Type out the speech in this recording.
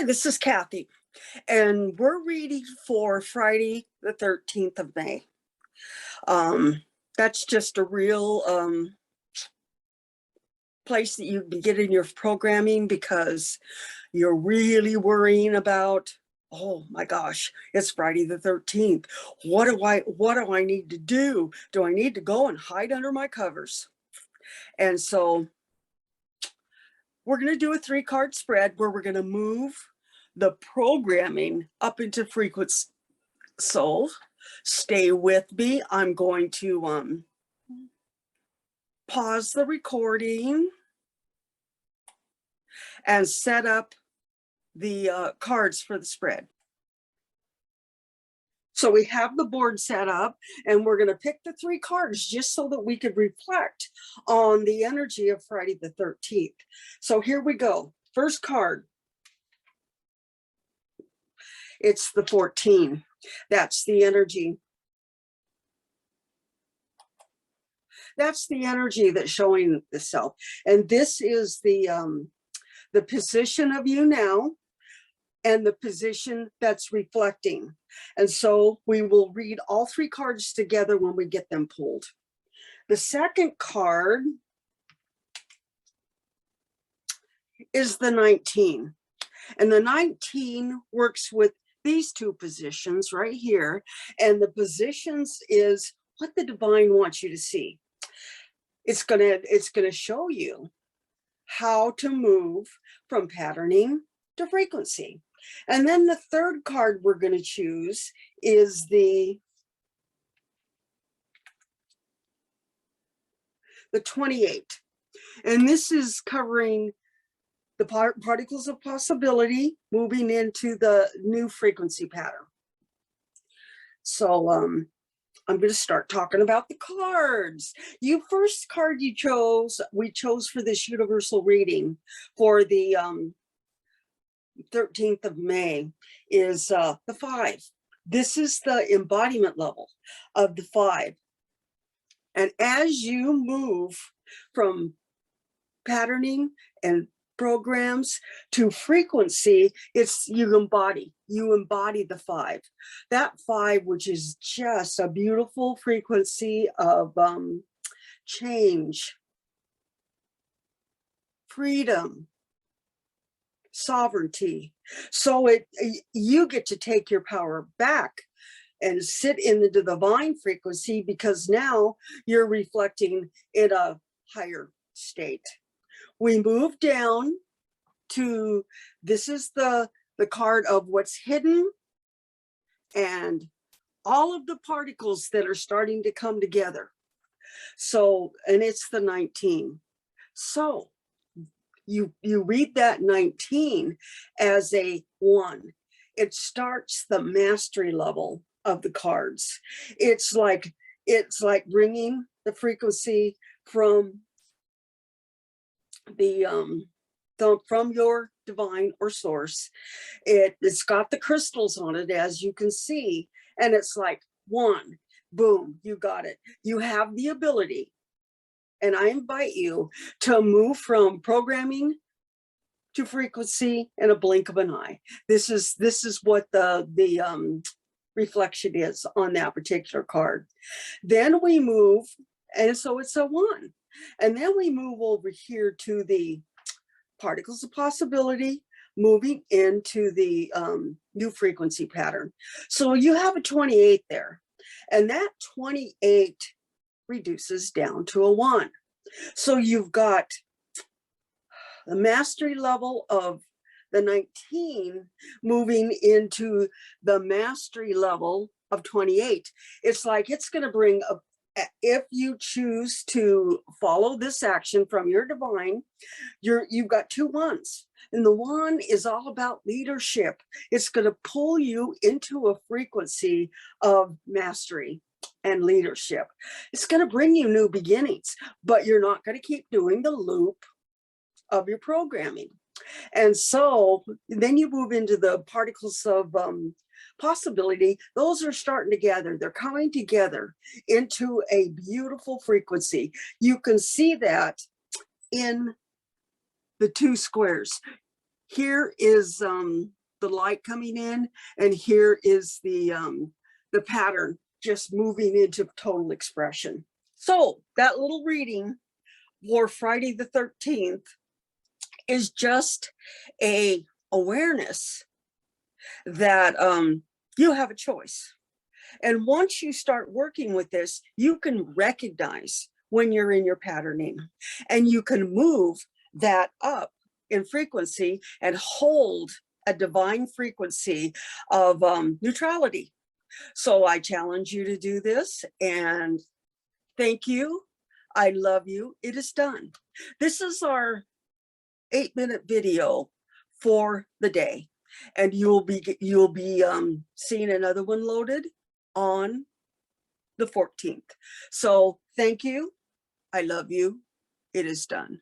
This is Kathy, and we're reading for Friday, the 13th of May. That's just a real place that you can get in your programming because you're really worrying about, oh my gosh, it's Friday the 13th. What do I need to do? Do I need to go and hide under my covers? And so we're going to do a 3-card spread where we're going to move the programming up into frequency. So stay with me. I'm going to pause the recording and set up the cards for the spread. So we have the board set up, and we're going to pick the 3 cards just so that we could reflect on the energy of Friday the 13th. So here we go. First card. It's the 14. That's the energy. That's the energy that's showing itself. And this is the position of you now and the position that's reflecting. And so we will read all 3 cards together when we get them pulled. The second card is the 19. And the 19 works with these 2 positions right here. And the positions is what the divine wants you to see. It's gonna show you how to move from patterning to frequency. And then the third card we're going to choose is the 28. And this is covering the particles of possibility moving into the new frequency pattern. So I'm going to start talking about the cards. You first card we chose for this universal reading for the 13th of May is the 5. This is the embodiment level of the 5. And as you move from patterning and programs to frequency, you embody the 5. That 5, which is just a beautiful frequency of change, freedom, sovereignty. So you get to take your power back and sit in the divine frequency, because now you're reflecting in a higher state. We move down to, this is the card of what's hidden and all of the particles that are starting to come together. So, and it's the 19. So you read that 19 as a 1. It starts the mastery level of the cards. It's like bringing the frequency from from your divine or source. It's got the crystals on it, as you can see, and it's like 1, boom, you got it. You have the ability, and I invite you to move from programming to frequency in a blink of an eye. This is what the reflection is on that particular card. Then we move, and so it's a 1. And then we move over here to the particles of possibility, moving into the new frequency pattern. So you have a 28 there, and that 28 reduces down to a 1. So you've got the mastery level of the 19 moving into the mastery level of 28. It's like it's going to bring a, if you choose to follow this action from your divine, you've got 2 1s. And the 1 is all about leadership. It's going to pull you into a frequency of mastery and leadership. It's going to bring you new beginnings, but you're not going to keep doing the loop of your programming. And so then you move into the particles of possibility. Those are starting to gather. They're coming together into a beautiful frequency. You can see that in the 2 squares. Here is the light coming in, and here is the pattern just moving into total expression. So that little reading for Friday the 13th is just a awareness that you have a choice. And once you start working with this, you can recognize when you're in your patterning, and you can move that up in frequency and hold a divine frequency of neutrality. So I challenge you to do this, and thank you. I love you. It is done. This is our 8-minute video for the day, and you'll be seeing another one loaded on the 14th. So thank you. I love you. It is done.